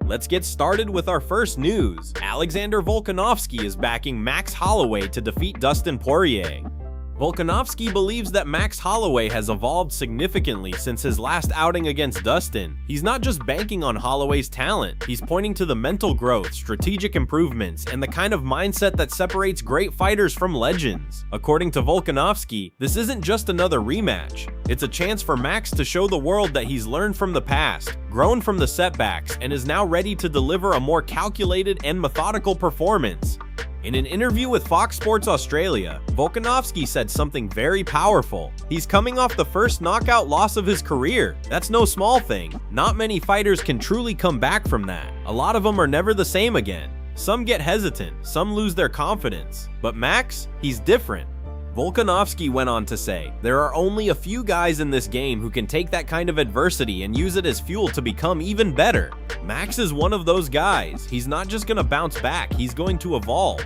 Let's get started with our first news. Alexander Volkanovski is backing Max Holloway to defeat Dustin Poirier. Volkanovski believes that Max Holloway has evolved significantly since his last outing against Dustin. He's not just banking on Holloway's talent, he's pointing to the mental growth, strategic improvements, and the kind of mindset that separates great fighters from legends. According to Volkanovski, this isn't just another rematch. It's a chance for Max to show the world that he's learned from the past, grown from the setbacks, and is now ready to deliver a more calculated and methodical performance. In an interview with Fox Sports Australia, Volkanovski said something very powerful. He's coming off the first knockout loss of his career. That's no small thing. Not many fighters can truly come back from that. A lot of them are never the same again. Some get hesitant, some lose their confidence. But Max, he's different. Volkanovski went on to say, "There are only a few guys in this game who can take that kind of adversity and use it as fuel to become even better. Max is one of those guys. He's not just going to bounce back, he's going to evolve."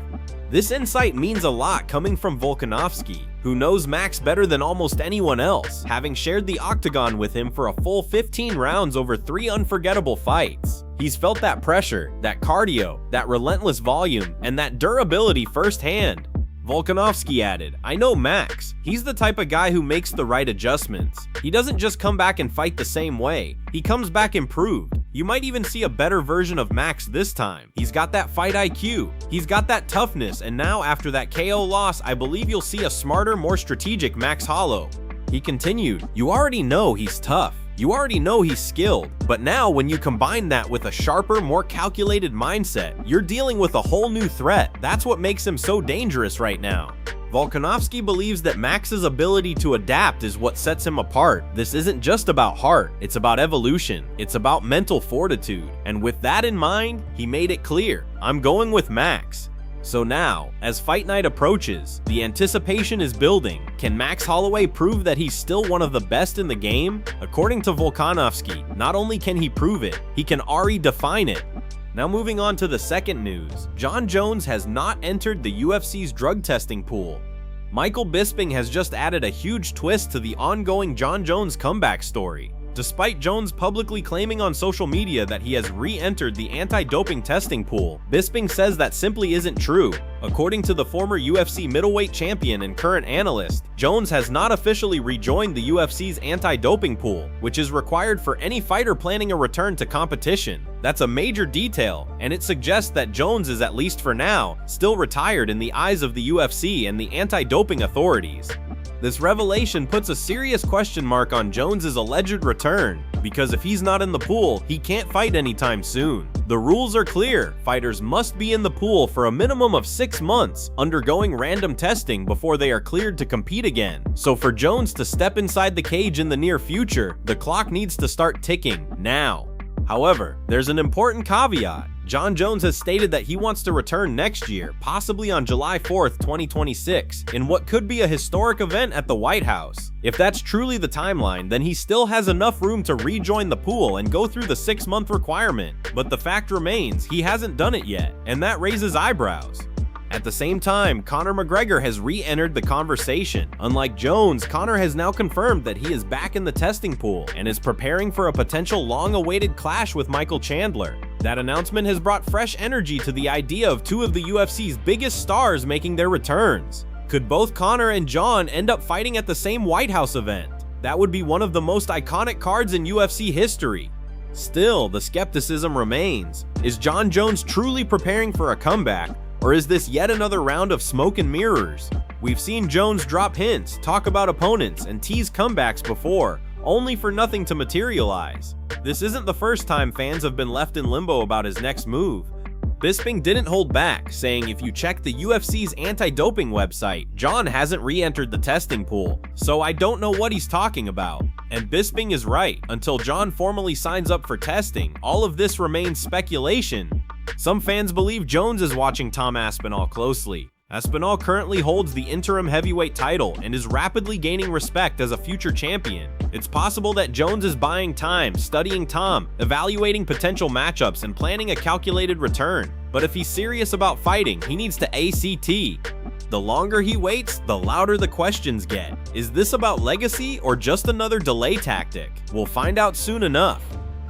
This insight means a lot coming from Volkanovski, who knows Max better than almost anyone else, having shared the octagon with him for a full 15 rounds over 3 unforgettable fights. He's felt that pressure, that cardio, that relentless volume, and that durability firsthand. Volkanovski added, "I know Max. He's the type of guy who makes the right adjustments. He doesn't just come back and fight the same way. He comes back improved. You might even see a better version of Max this time. He's got that fight IQ. He's got that toughness, and now after that KO loss, I believe you'll see a smarter, more strategic Max Hollow." He continued, "You already know he's tough. You already know he's skilled, but now when you combine that with a sharper, more calculated mindset, you're dealing with a whole new threat. That's what makes him so dangerous right now." Volkanovski believes that Max's ability to adapt is what sets him apart. This isn't just about heart, it's about evolution. It's about mental fortitude. And with that in mind, he made it clear, "I'm going with Max." So now, as fight night approaches, the anticipation is building. Can Max Holloway prove that he's still one of the best in the game? According to Volkanovski, not only can he prove it, he can already define it. Now moving on to the second news, Jon Jones has not entered the UFC's drug testing pool. Michael Bisping has just added a huge twist to the ongoing Jon Jones comeback story. Despite Jones publicly claiming on social media that he has re-entered the anti-doping testing pool, Bisping says that simply isn't true. According to the former UFC middleweight champion and current analyst, Jones has not officially rejoined the UFC's anti-doping pool, which is required for any fighter planning a return to competition. That's a major detail, and it suggests that Jones is, at least for now, still retired in the eyes of the UFC and the anti-doping authorities. This revelation puts a serious question mark on Jones's alleged return, because if he's not in the pool, he can't fight anytime soon. The rules are clear. Fighters must be in the pool for a minimum of 6 months, undergoing random testing before they are cleared to compete again. So for Jones to step inside the cage in the near future, the clock needs to start ticking now. However, there's an important caveat. Jon Jones has stated that he wants to return next year, possibly on July 4th, 2026, in what could be a historic event at the White House. If that's truly the timeline, then he still has enough room to rejoin the pool and go through the 6-month requirement. But the fact remains, he hasn't done it yet, and that raises eyebrows. At the same time, Conor McGregor has re-entered the conversation. Unlike Jones, Conor has now confirmed that he is back in the testing pool and is preparing for a potential long-awaited clash with Michael Chandler. That announcement has brought fresh energy to the idea of 2 of the UFC's biggest stars making their returns. Could both Conor and Jon end up fighting at the same White House event? That would be one of the most iconic cards in UFC history. Still, the skepticism remains. Is Jon Jones truly preparing for a comeback? Or is this yet another round of smoke and mirrors? We've seen Jones drop hints, talk about opponents, and tease comebacks before, only for nothing to materialize. This isn't the first time fans have been left in limbo about his next move. Bisping didn't hold back, saying if you check the UFC's anti-doping website, Jon hasn't re-entered the testing pool, so I don't know what he's talking about. And Bisping is right. Until Jon formally signs up for testing, all of this remains speculation. Some fans believe Jones is watching Tom Aspenol closely. Aspenol currently holds the interim heavyweight title and is rapidly gaining respect as a future champion. It's possible that Jones is buying time, studying Tom, evaluating potential matchups, and planning a calculated return. But if he's serious about fighting, he needs to ACT. The longer he waits, the louder the questions get. Is this about legacy or just another delay tactic? We'll find out soon enough.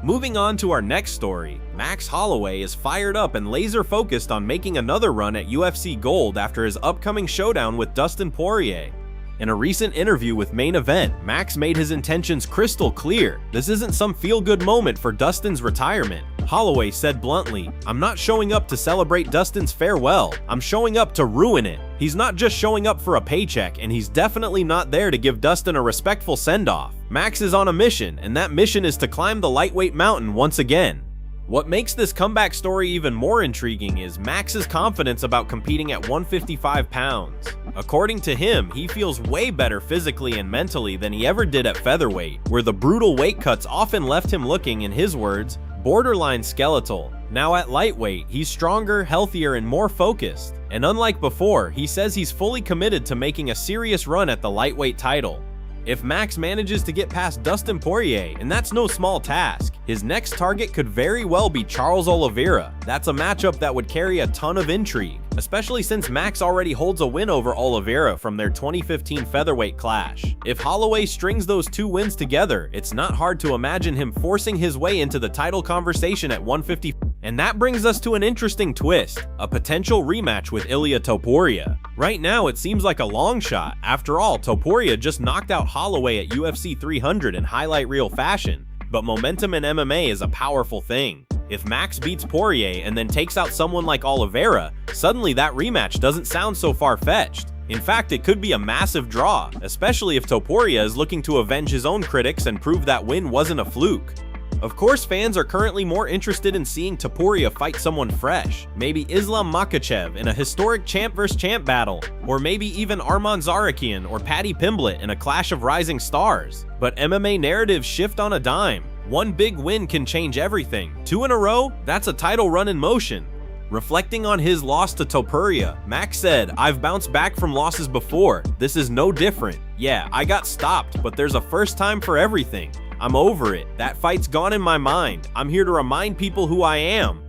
Moving on to our next story, Max Holloway is fired up and laser focused on making another run at UFC Gold after his upcoming showdown with Dustin Poirier. In a recent interview with Main Event, Max made his intentions crystal clear. This isn't some feel-good moment for Dustin's retirement. Holloway said bluntly, "I'm not showing up to celebrate Dustin's farewell, I'm showing up to ruin it. He's not just showing up for a paycheck, and he's definitely not there to give Dustin a respectful send-off. Max is on a mission, and that mission is to climb the lightweight mountain once again." What makes this comeback story even more intriguing is Max's confidence about competing at 155 pounds. According to him, he feels way better physically and mentally than he ever did at featherweight, where the brutal weight cuts often left him looking, in his words, borderline skeletal. Now at lightweight, he's stronger, healthier, and more focused. And unlike before, he says he's fully committed to making a serious run at the lightweight title. If Max manages to get past Dustin Poirier, and that's no small task, his next target could very well be Charles Oliveira. That's a matchup that would carry a ton of intrigue, especially since Max already holds a win over Oliveira from their 2015 featherweight clash. If Holloway strings those two wins together, it's not hard to imagine him forcing his way into the title conversation at 150. And that brings us to an interesting twist, a potential rematch with Ilia Topuria. Right now, it seems like a long shot. After all, Topuria just knocked out Holloway at UFC 300 in highlight reel fashion. But momentum in MMA is a powerful thing. If Max beats Poirier and then takes out someone like Oliveira, suddenly that rematch doesn't sound so far-fetched. In fact, it could be a massive draw, especially if Topuria is looking to avenge his own critics and prove that win wasn't a fluke. Of course, fans are currently more interested in seeing Topuria fight someone fresh, maybe Islam Makhachev in a historic champ vs champ battle, or maybe even Arman Tsarukyan or Paddy Pimblett in a clash of rising stars. But MMA narratives shift on a dime. One big win can change everything. 2 in a row? That's a title run in motion. Reflecting on his loss to Topuria, Max said, "I've bounced back from losses before. This is no different. Yeah, I got stopped, but there's a first time for everything. I'm over it. That fight's gone in my mind. I'm here to remind people who I am."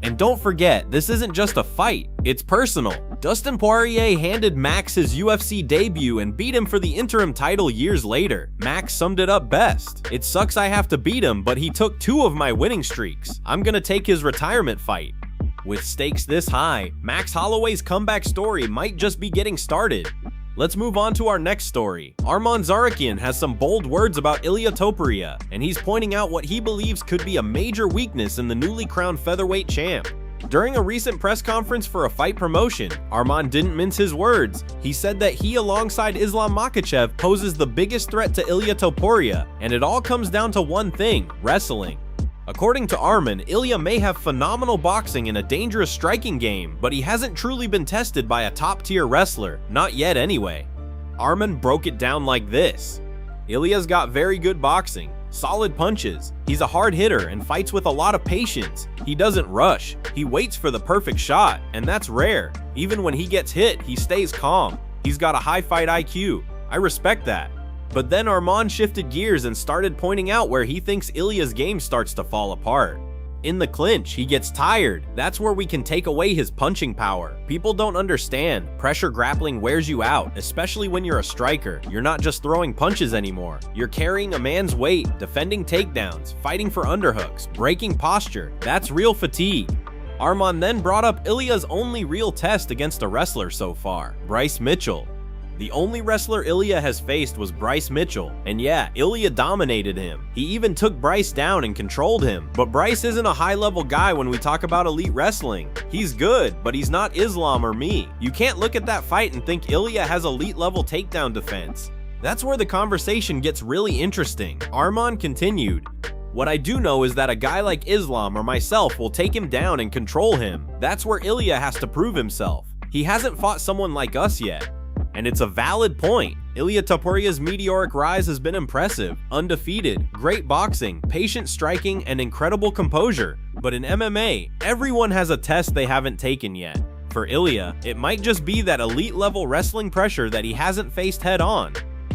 And don't forget, this isn't just a fight, it's personal. Dustin Poirier handed Max his UFC debut and beat him for the interim title years later. Max summed it up best. "It sucks I have to beat him, but he took 2 of my winning streaks. I'm gonna take his retirement fight." With stakes this high, Max Holloway's comeback story might just be getting started. Let's move on to our next story. Arman Zarakin has some bold words about Ilia Topuria, and he's pointing out what he believes could be a major weakness in the newly crowned featherweight champ. During a recent press conference for a fight promotion, Arman didn't mince his words. He said that he, alongside Islam Makhachev, poses the biggest threat to Ilia Topuria, and it all comes down to one thing: wrestling. According to Arman, Ilia may have phenomenal boxing and a dangerous striking game, but he hasn't truly been tested by a top-tier wrestler, not yet anyway. Arman broke it down like this: "Ilia's got very good boxing, solid punches, he's a hard hitter and fights with a lot of patience. He doesn't rush, he waits for the perfect shot, and that's rare. Even when he gets hit, he stays calm. He's got a high fight IQ. I respect that." But then Arman shifted gears and started pointing out where he thinks Ilia's game starts to fall apart. In the clinch, he gets tired. That's where we can take away his punching power. People don't understand. Pressure grappling wears you out, especially when you're a striker. You're not just throwing punches anymore. You're carrying a man's weight, defending takedowns, fighting for underhooks, breaking posture. That's real fatigue. Arman then brought up Ilia's only real test against a wrestler so far, Bryce Mitchell. The only wrestler Ilia has faced was Bryce Mitchell, and yeah, Ilia dominated him. He even took Bryce down and controlled him, but Bryce isn't a high-level guy when we talk about elite wrestling. He's good, but he's not Islam or me. You can't look at that fight and think Ilia has elite-level takedown defense. That's where the conversation gets really interesting. Arman continued, "What I do know is that a guy like Islam or myself will take him down and control him. That's where Ilia has to prove himself. He hasn't fought someone like us yet." And it's a valid point. Ilia Topuria's meteoric rise has been impressive, undefeated, great boxing, patient striking, and incredible composure. But in MMA, everyone has a test they haven't taken yet. For Ilia, it might just be that elite-level wrestling pressure that he hasn't faced head-on.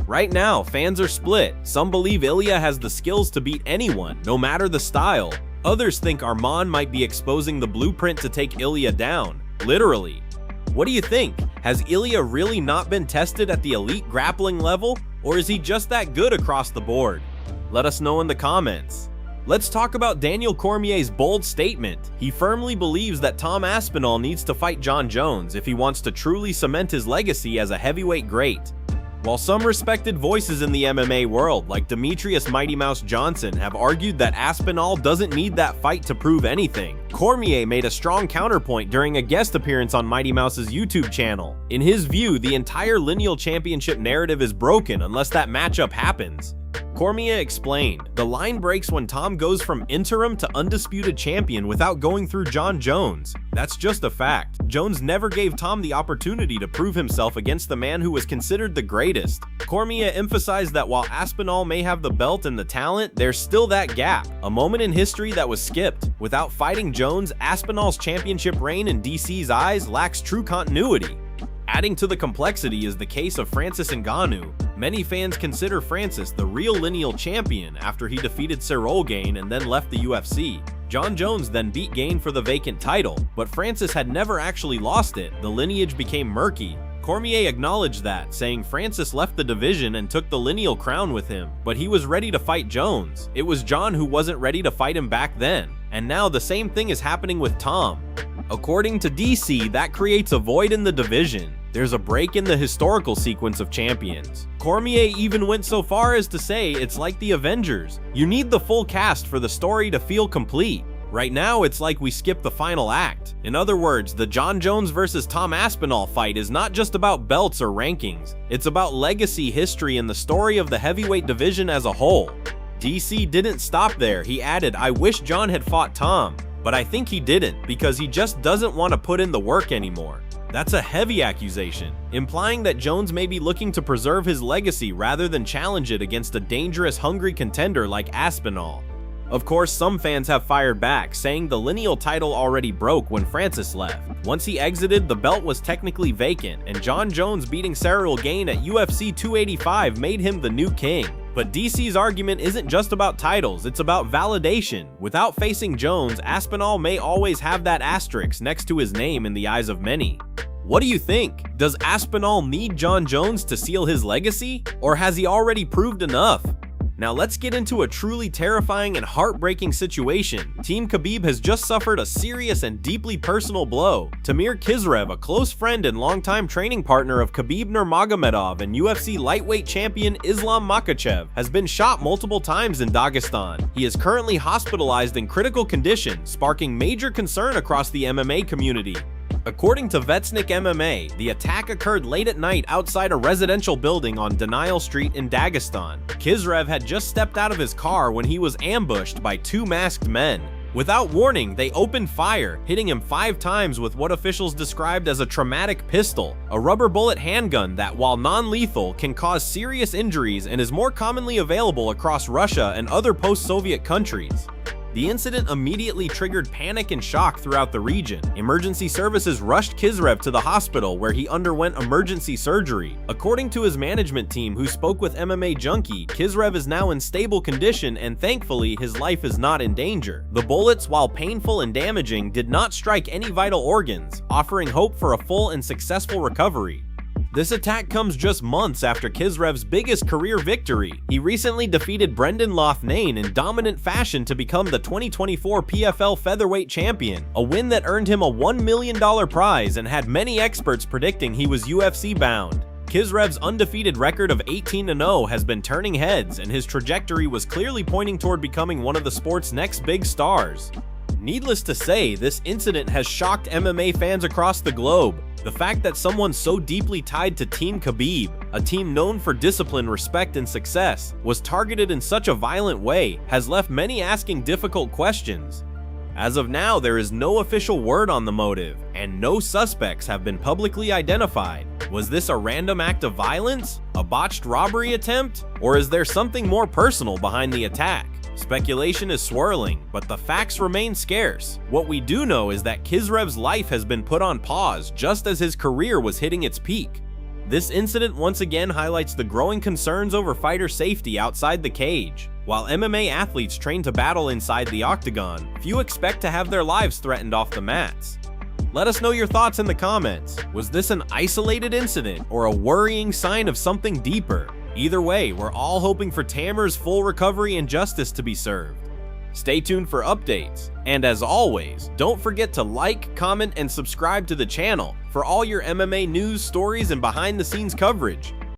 Right now, fans are split. Some believe Ilia has the skills to beat anyone, no matter the style. Others think Arman might be exposing the blueprint to take Ilia down, literally. What do you think? Has Ilia really not been tested at the elite grappling level, or is he just that good across the board? Let us know in the comments. Let's talk about Daniel Cormier's bold statement. He firmly believes that Tom Aspenol needs to fight Jon Jones if he wants to truly cement his legacy as a heavyweight great. While some respected voices in the MMA world, like Demetrius Mighty Mouse Johnson, have argued that Aspenol doesn't need that fight to prove anything, Cormier made a strong counterpoint during a guest appearance on Mighty Mouse's YouTube channel. In his view, the entire lineal championship narrative is broken unless that matchup happens. Cormier explained, "The line breaks when Tom goes from interim to undisputed champion without going through Jon Jones. That's just a fact. Jones never gave Tom the opportunity to prove himself against the man who was considered the greatest." Cormier emphasized that while Aspenol may have the belt and the talent, there's still that gap, a moment in history that was skipped. Without fighting Jones, Aspinall's championship reign in DC's eyes lacks true continuity. Adding to the complexity is the case of Francis Ngannou. Many fans consider Francis the real lineal champion after he defeated Cyril Gane and then left the UFC. Jon Jones then beat Gane for the vacant title, but Francis had never actually lost it. The lineage became murky. Cormier acknowledged that, saying Francis left the division and took the lineal crown with him, but he was ready to fight Jones. It was Jon who wasn't ready to fight him back then, and now the same thing is happening with Tom. According to DC, that creates a void in the division. There's a break in the historical sequence of champions. Cormier even went so far as to say it's like the Avengers. You need the full cast for the story to feel complete. Right now, it's like we skipped the final act. In other words, the Jon Jones versus Tom Aspenol fight is not just about belts or rankings. It's about legacy, history, and the story of the heavyweight division as a whole. DC didn't stop there. He added, "I wish Jon had fought Tom, but I think he didn't because he just doesn't want to put in the work anymore." That's a heavy accusation, implying that Jones may be looking to preserve his legacy rather than challenge it against a dangerous, hungry contender like Aspenol. Of course, some fans have fired back, saying the lineal title already broke when Francis left. Once he exited, the belt was technically vacant, and Jon Jones beating Cyril Gane at UFC 285 made him the new king. But DC's argument isn't just about titles, it's about validation. Without facing Jones, Aspenol may always have that asterisk next to his name in the eyes of many. What do you think? Does Aspenol need Jon Jones to seal his legacy? Or has he already proved enough? Now let's get into a truly terrifying and heartbreaking situation. Team Khabib has just suffered a serious and deeply personal blow. Tamir Khizrev, a close friend and longtime training partner of Khabib Nurmagomedov and UFC lightweight champion Islam Makhachev, has been shot multiple times in Dagestan. He is currently hospitalized in critical condition, sparking major concern across the MMA community. According to Vetsnik MMA, the attack occurred late at night outside a residential building on Denial Street in Dagestan. Khizrev had just stepped out of his car when he was ambushed by two masked men. Without warning, they opened fire, hitting him 5 times with what officials described as a traumatic pistol, a rubber bullet handgun that, while non-lethal, can cause serious injuries and is more commonly available across Russia and other post-Soviet countries. The incident immediately triggered panic and shock throughout the region. Emergency services rushed Khizrev to the hospital where he underwent emergency surgery. According to his management team, who spoke with MMA Junkie, Khizrev is now in stable condition and thankfully his life is not in danger. The bullets, while painful and damaging, did not strike any vital organs, offering hope for a full and successful recovery. This attack comes just months after Khizrev's biggest career victory. He recently defeated Brendan Loughnane in dominant fashion to become the 2024 PFL featherweight champion, a win that earned him a $1 million prize and had many experts predicting he was UFC bound. Khizrev's undefeated record of 18-0 has been turning heads, and his trajectory was clearly pointing toward becoming one of the sport's next big stars. Needless to say, this incident has shocked MMA fans across the globe. The fact that someone so deeply tied to Team Khabib, a team known for discipline, respect, and success, was targeted in such a violent way has left many asking difficult questions. As of now, there is no official word on the motive, and no suspects have been publicly identified. Was this a random act of violence? A botched robbery attempt? Or is there something more personal behind the attack? Speculation is swirling, but the facts remain scarce. What we do know is that Khizrev's life has been put on pause just as his career was hitting its peak. This incident once again highlights the growing concerns over fighter safety outside the cage. While MMA athletes train to battle inside the octagon, few expect to have their lives threatened off the mats. Let us know your thoughts in the comments. Was this an isolated incident or a worrying sign of something deeper? Either way, we're all hoping for Tamir's full recovery and justice to be served. Stay tuned for updates, and as always, don't forget to like, comment, and subscribe to the channel for all your MMA news, stories, and behind-the-scenes coverage.